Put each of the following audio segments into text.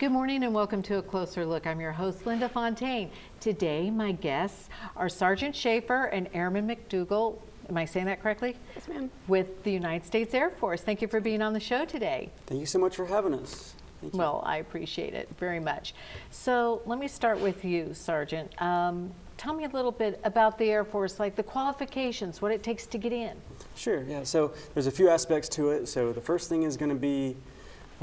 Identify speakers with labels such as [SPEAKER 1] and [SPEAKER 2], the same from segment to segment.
[SPEAKER 1] Good morning and welcome to A Closer Look. I'm your host, Linda Fontaine. Today, my guests are Sergeant Schaefer and Airman McDougall. Am I saying that correctly?
[SPEAKER 2] Yes, ma'am.
[SPEAKER 1] With the United States Air Force. Thank you for being on the show today.
[SPEAKER 3] Thank you so much for having us. Thank you.
[SPEAKER 1] Well, I appreciate it very much. So let me start with you, Sergeant. Tell me a little bit about the Air Force, like the qualifications, what it takes to get in.
[SPEAKER 3] Sure, yeah. So there's a few aspects to it. So the first thing is going to be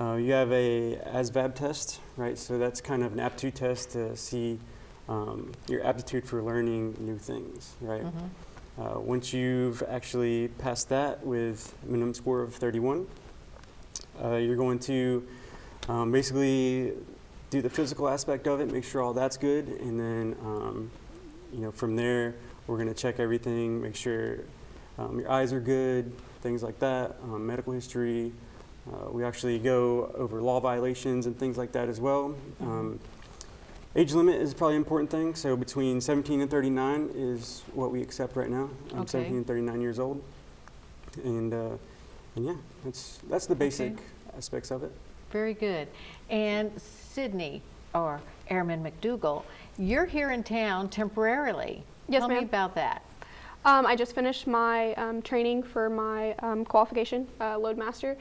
[SPEAKER 3] you have a ASVAB test, right? So that's kind of an aptitude test to see your aptitude for learning new things, right? Once you've actually passed that with a minimum score of 31, you're going to basically do the physical aspect of it, make sure all that's good, and then from there we're going to check everything, make sure your eyes are good, things like that, medical history. We actually go over law violations and things like that as well. Age limit is probably an important thing. So between 17 and 39 is what we accept right now. I'm 17 and 39 years old. And yeah, that's the basic aspects of it.
[SPEAKER 1] Very good. And Sydney, or Airman McDougall, you're here in town temporarily.
[SPEAKER 2] Yes,
[SPEAKER 1] Tell
[SPEAKER 2] ma'am.
[SPEAKER 1] me about that.
[SPEAKER 2] I just finished my training for my qualification, Loadmaster.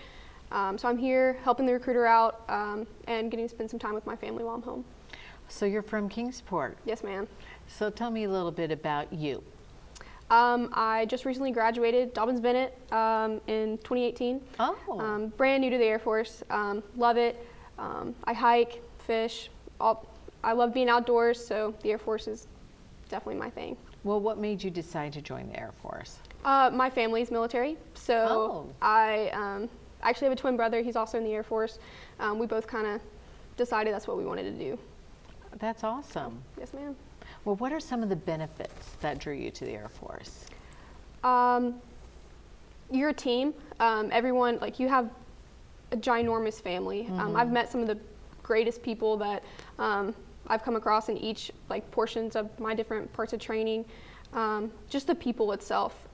[SPEAKER 2] So I'm here helping the recruiter out and getting to spend some time with my family while I'm home.
[SPEAKER 1] So you're from Kingsport.
[SPEAKER 2] Yes, ma'am.
[SPEAKER 1] So tell me a little bit about you.
[SPEAKER 2] I just recently graduated Dobbins-Bennett in 2018.
[SPEAKER 1] Oh.
[SPEAKER 2] Brand new to the Air Force. Love it. I hike, fish. I love being outdoors, so the Air Force is definitely my thing.
[SPEAKER 1] Well, what made you decide to join the Air Force?
[SPEAKER 2] My family's military, so
[SPEAKER 1] Oh.
[SPEAKER 2] I actually have a twin brother. He's also in the Air Force. We both kind of decided that's what we wanted to do.
[SPEAKER 1] That's awesome.
[SPEAKER 2] Yes, ma'am.
[SPEAKER 1] Well, what are some of the benefits that drew you to the Air Force?
[SPEAKER 2] You're a team. Everyone, like, you have a ginormous family. I've met some of the greatest people that I've come across in each portions of my different parts of training. Just the people itself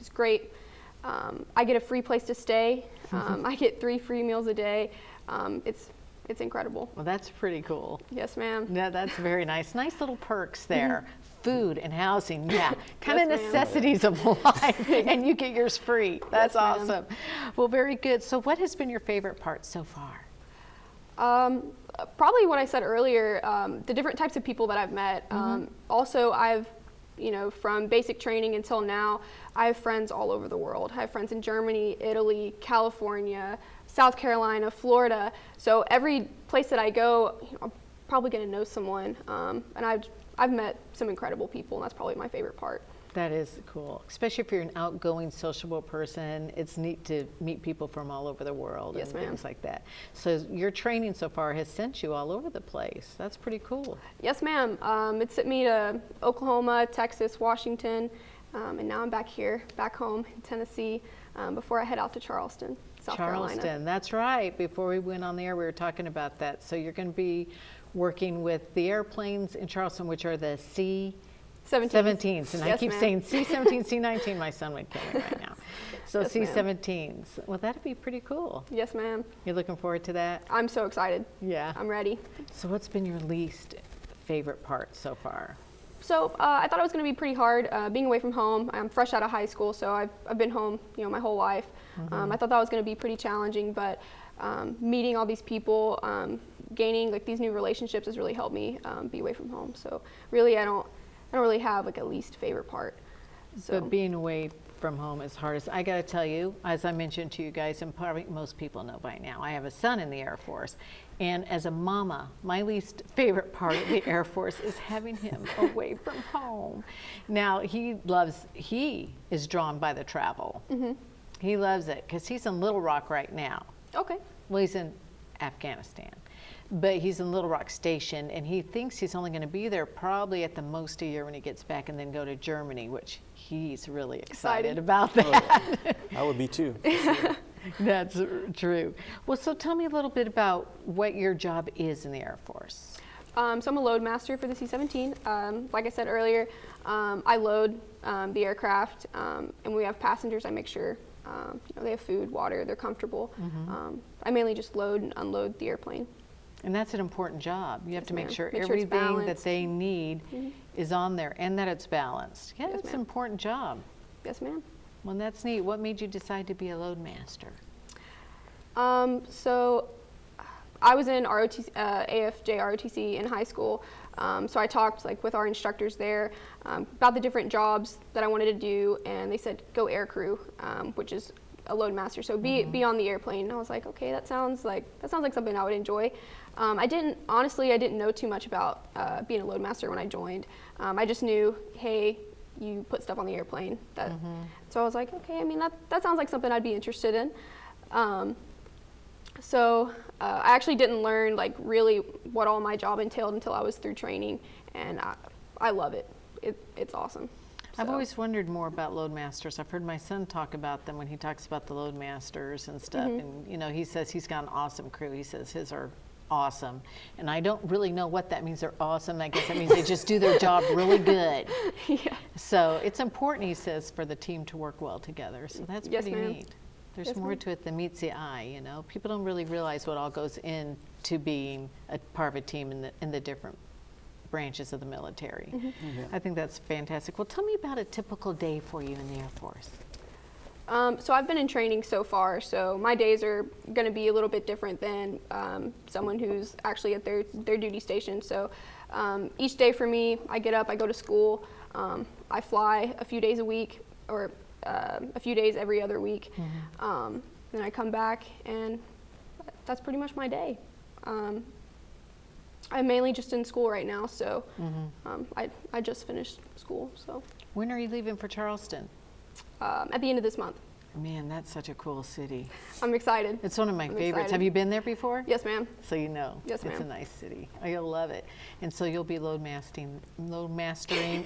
[SPEAKER 2] is great. I get a free place to stay. I get 3 free meals a day. It's incredible.
[SPEAKER 1] Well, that's pretty cool.
[SPEAKER 2] Yes, ma'am.
[SPEAKER 1] Yeah, that's very nice. Nice little perks there. Food and housing, yeah. Kind
[SPEAKER 2] Yes,
[SPEAKER 1] of
[SPEAKER 2] ma'am.
[SPEAKER 1] necessities of life, and you get yours free. That's
[SPEAKER 2] Yes, ma'am.
[SPEAKER 1] awesome. Well, very good. So what has been your favorite part so far?
[SPEAKER 2] Probably what I said earlier, the different types of people that I've met. Also, from basic training until now, I have friends all over the world. I have friends in Germany, Italy, California, South Carolina, Florida. So every place that I go, I'm probably going to know someone. And I've met some incredible people, and that's probably my favorite part.
[SPEAKER 1] That is cool, especially if you're an outgoing, sociable person. It's neat to meet people from all over the world
[SPEAKER 2] Yes,
[SPEAKER 1] and
[SPEAKER 2] ma'am.
[SPEAKER 1] things like that. So your training so far has sent you all over the place. That's pretty cool.
[SPEAKER 2] Yes, ma'am. It sent me to Oklahoma, Texas, Washington, and now I'm back here, back home in Tennessee, before I head out to Charleston, South Carolina.
[SPEAKER 1] Charleston, that's right. Before we went on the air, we were talking about that. So you're going to be working with the airplanes in Charleston, which are the C-17s. And I
[SPEAKER 2] Yes,
[SPEAKER 1] keep
[SPEAKER 2] ma'am.
[SPEAKER 1] saying C-17, C-19. My son would kill me right now. So
[SPEAKER 2] Yes, ma'am.
[SPEAKER 1] C-17s. Well, that'd be pretty cool.
[SPEAKER 2] Yes, ma'am.
[SPEAKER 1] You're looking forward to that?
[SPEAKER 2] I'm so excited.
[SPEAKER 1] Yeah.
[SPEAKER 2] I'm ready.
[SPEAKER 1] So what's been your least favorite part so far?
[SPEAKER 2] So I thought it was going to be pretty hard being away from home. I'm fresh out of high school, so I've been home, my whole life. I thought that was going to be pretty challenging, but meeting all these people, gaining these new relationships has really helped me be away from home. So really, I don't really have a least favorite part. So
[SPEAKER 1] But being away from home is hardest. I got to tell you, as I mentioned to you guys, and probably most people know by now, I have a son in the Air Force. And as a mama, my least favorite part of the Air Force is having him away from home. Now, he is drawn by the travel. He loves it because he's in Little Rock right now.
[SPEAKER 2] okay.
[SPEAKER 1] Well, he's in Afghanistan, but he's in Little Rock Station, and he thinks he's only going to be there probably at the most a year when he gets back, and then go to Germany, which he's really excited about that.
[SPEAKER 3] I would be too.
[SPEAKER 1] That's true. Well, so tell me a little bit about what your job is in the Air Force.
[SPEAKER 2] So I'm a load master for the C-17. Like I said earlier, I load the aircraft, and when we have passengers, I make sure they have food, water, they're comfortable. I mainly just load and unload the airplane.
[SPEAKER 1] And that's an important job. You have
[SPEAKER 2] Yes,
[SPEAKER 1] to make
[SPEAKER 2] ma'am.
[SPEAKER 1] sure
[SPEAKER 2] Make sure it's
[SPEAKER 1] everything that
[SPEAKER 2] balanced.
[SPEAKER 1] they need is on there and that it's balanced. Yeah,
[SPEAKER 2] Yes,
[SPEAKER 1] it's an
[SPEAKER 2] ma'am.
[SPEAKER 1] important job.
[SPEAKER 2] Yes, ma'am.
[SPEAKER 1] Well, that's neat. What made you decide to be a loadmaster?
[SPEAKER 2] So I was in AFJ ROTC in high school. So I talked like with our instructors there about the different jobs that I wanted to do, and they said go air crew, which is a loadmaster. So be on the airplane. And I was like, okay, that sounds like something I would enjoy. I didn't know too much about being a loadmaster when I joined. I just knew, hey, you put stuff on the airplane. So I was like, okay, I mean that sounds like something I'd be interested in. So I actually didn't learn like really what all my job entailed until I was through training, and I love it. It's awesome.
[SPEAKER 1] I've
[SPEAKER 2] So,
[SPEAKER 1] always wondered more about loadmasters. I've heard my son talk about them when he talks about the loadmasters and stuff. And you know, he says he's got an awesome crew. He says his are awesome, and I don't really know what that means. They're awesome. I guess that means they just do their job really good.
[SPEAKER 2] yeah.
[SPEAKER 1] So it's important, he says, for the team to work well together. So that's
[SPEAKER 2] Yes,
[SPEAKER 1] pretty
[SPEAKER 2] ma'am.
[SPEAKER 1] neat. There's
[SPEAKER 2] Yes,
[SPEAKER 1] more
[SPEAKER 2] ma'am.
[SPEAKER 1] to it than meets the eye, you know. People don't really realize what all goes into being a part of a team in the different branches of the military.
[SPEAKER 3] Yeah.
[SPEAKER 1] I think that's fantastic. Well, tell me about a typical day for you in the Air Force.
[SPEAKER 2] So I've been in training so far, so my days are going to be a little bit different than someone who's actually at their duty station. So each day for me, I get up, I go to school, I fly a few days a week, or a few days every other week. Then I come back, and that's pretty much my day. I'm mainly just in school right now, so I just finished school. So
[SPEAKER 1] When are you leaving for Charleston?
[SPEAKER 2] at the end of this month,
[SPEAKER 1] Man, that's such a cool city.
[SPEAKER 2] I'm excited.
[SPEAKER 1] It's one of my
[SPEAKER 2] I'm
[SPEAKER 1] favorites.
[SPEAKER 2] excited.
[SPEAKER 1] Have you been there before?
[SPEAKER 2] Yes, ma'am.
[SPEAKER 1] So you know,
[SPEAKER 2] Yes,
[SPEAKER 1] it's a
[SPEAKER 2] ma'am.
[SPEAKER 1] nice city. Oh, you'll love it. And so you'll be load mastering,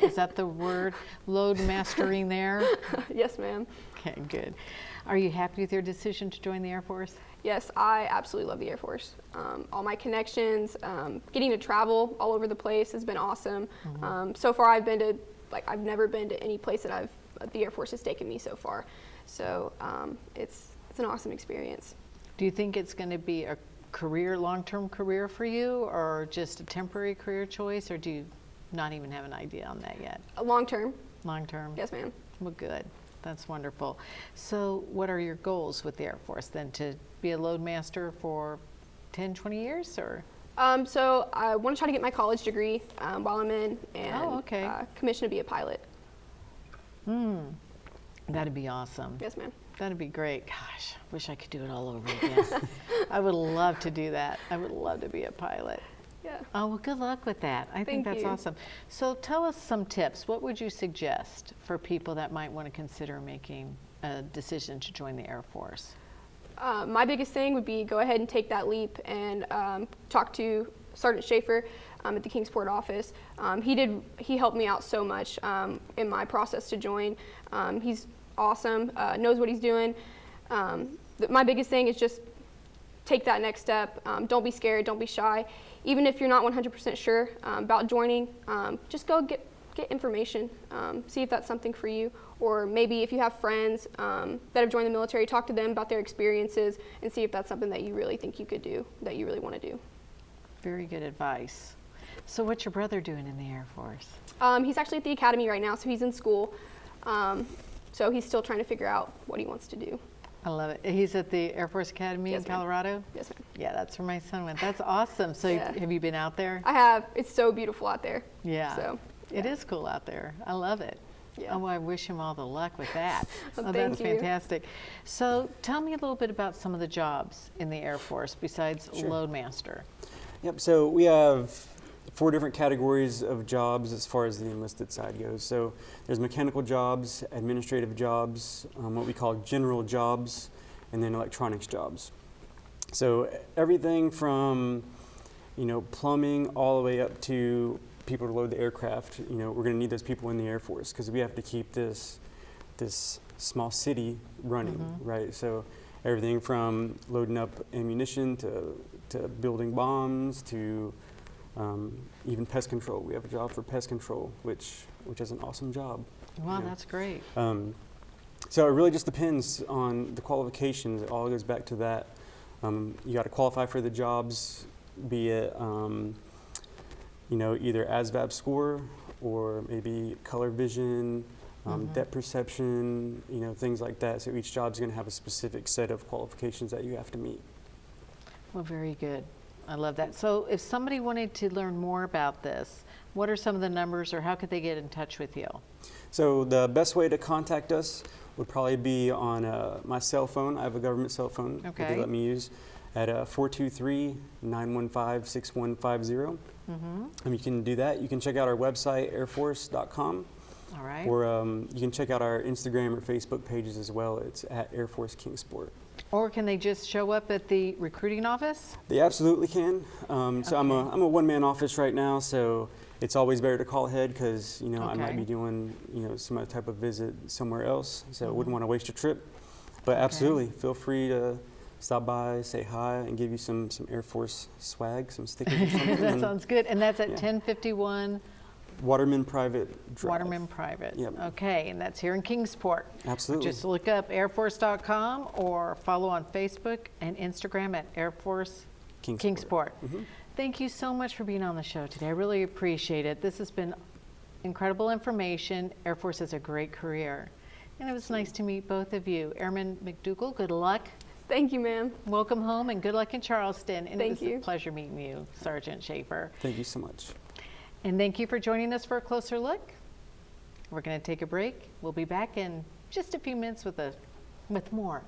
[SPEAKER 1] is that the word? Load mastering there?
[SPEAKER 2] Yes, ma'am.
[SPEAKER 1] Okay, good. Are you happy with your decision to join the Air Force?
[SPEAKER 2] Yes, I absolutely love the Air Force. All my connections, getting to travel all over the place has been awesome. So far, I've never been to any place that the Air Force has taken me so far. So it's an awesome experience.
[SPEAKER 1] Do you think it's going to be a long-term career for you, or just a temporary career choice, or do you not even have an idea on that yet?
[SPEAKER 2] Long term,
[SPEAKER 1] Long-term?
[SPEAKER 2] yes, ma'am.
[SPEAKER 1] Well, good. That's wonderful. So what are your goals with the Air Force then? To be a loadmaster for 10, 20 years, or?
[SPEAKER 2] So I want to try to get my college degree while I'm in, and
[SPEAKER 1] Oh, okay.
[SPEAKER 2] commission to be a pilot.
[SPEAKER 1] That'd be awesome.
[SPEAKER 2] Yes, ma'am.
[SPEAKER 1] That'd be great. Gosh, wish I could do it all over again. I would love to do that. I would love to be a pilot.
[SPEAKER 2] Yeah.
[SPEAKER 1] Oh, well, good luck with that. I think
[SPEAKER 2] Thank
[SPEAKER 1] that's
[SPEAKER 2] you.
[SPEAKER 1] awesome. So tell us some tips. What would you suggest for people that might want to consider making a decision to join the Air Force?
[SPEAKER 2] My biggest thing would be go ahead and take that leap and talk to Sergeant Schaefer at the Kingsport office. He helped me out so much in my process to join. He's awesome, knows what he's doing. My biggest thing is just take that next step. Don't be scared, don't be shy. Even if you're not 100% sure about joining, just go get information, see if that's something for you. Or maybe if you have friends that have joined the military, talk to them about their experiences and see if that's something that you really think you could do, that you really want to do.
[SPEAKER 1] Very good advice. So what's your brother doing in the Air Force?
[SPEAKER 2] He's actually at the academy right now, so he's in school. So he's still trying to figure out what he wants to do.
[SPEAKER 1] I love it. He's at the Air Force Academy
[SPEAKER 2] Yes,
[SPEAKER 1] in
[SPEAKER 2] ma'am.
[SPEAKER 1] Colorado?
[SPEAKER 2] Yes, ma'am.
[SPEAKER 1] Yeah, that's where my son went. That's awesome. So
[SPEAKER 2] Yeah.
[SPEAKER 1] have you been out there?
[SPEAKER 2] I have. It's so beautiful out there.
[SPEAKER 1] Yeah.
[SPEAKER 2] So,
[SPEAKER 1] It
[SPEAKER 2] yeah.
[SPEAKER 1] is cool out there. I love it.
[SPEAKER 2] Yeah.
[SPEAKER 1] Oh, I wish him all the luck with that.
[SPEAKER 2] Well,
[SPEAKER 1] Oh,
[SPEAKER 2] thank
[SPEAKER 1] that's
[SPEAKER 2] you.
[SPEAKER 1] fantastic. So tell me a little bit about some of the jobs in the Air Force besides
[SPEAKER 3] Sure.
[SPEAKER 1] loadmaster.
[SPEAKER 3] Yep, so we have 4 different categories of jobs as far as the enlisted side goes. So there's mechanical jobs, administrative jobs, what we call general jobs, and then electronics jobs. So everything from, plumbing all the way up to people to load the aircraft, we're going to need those people in the Air Force because we have to keep this small city running, right? So everything from loading up ammunition to building bombs to even pest control. We have a job for pest control, which is an awesome job.
[SPEAKER 1] Wow,
[SPEAKER 3] Yeah.
[SPEAKER 1] that's great.
[SPEAKER 3] So it really just depends on the qualifications. It all goes back to that. You got to qualify for the jobs be it either ASVAB score or maybe color vision, depth perception, things like that. So each job's going to have a specific set of qualifications that you have to meet.
[SPEAKER 1] Well, very good. I love that. So if somebody wanted to learn more about this, what are some of the numbers, or how could they get in touch with you?
[SPEAKER 3] So the best way to contact us would probably be on my cell phone. I have a government cell phone that
[SPEAKER 1] Okay.
[SPEAKER 3] they let me use at 423-915-6150. And you can do that. You can check out our website, airforce.com,
[SPEAKER 1] All right.
[SPEAKER 3] or you can check out our Instagram or Facebook pages as well. It's at Air Force Kingsport.
[SPEAKER 1] Or can they just show up at the recruiting office?
[SPEAKER 3] They absolutely can. So I'm a one-man office right now, so it's always better to call ahead because I might
[SPEAKER 1] Okay.
[SPEAKER 3] be doing some other type of visit somewhere else, so I wouldn't want to waste your trip. But absolutely, feel free to stop by, say hi, and give you some Air Force swag, some stickers or something.
[SPEAKER 1] That
[SPEAKER 3] and
[SPEAKER 1] sounds good. And that's at
[SPEAKER 3] Yeah.
[SPEAKER 1] 1051
[SPEAKER 3] Waterman Private Drive.
[SPEAKER 1] Waterman Private.
[SPEAKER 3] Yep.
[SPEAKER 1] Okay, and that's here in Kingsport.
[SPEAKER 3] Absolutely.
[SPEAKER 1] Just look up airforce.com or follow on Facebook and Instagram at Air Force Kingsport. Thank you so much for being on the show today. I really appreciate it. This has been incredible information. Air Force is a great career. And it was nice to meet both of you. Airman McDougall, good luck.
[SPEAKER 2] Thank you, ma'am.
[SPEAKER 1] Welcome home and good luck in Charleston. And
[SPEAKER 2] Thank
[SPEAKER 1] it was
[SPEAKER 2] you.
[SPEAKER 1] a pleasure meeting you, Sergeant Schaefer.
[SPEAKER 3] Thank you so much.
[SPEAKER 1] And thank you for joining us for a closer look. We're going to take a break. We'll be back in just a few minutes with more.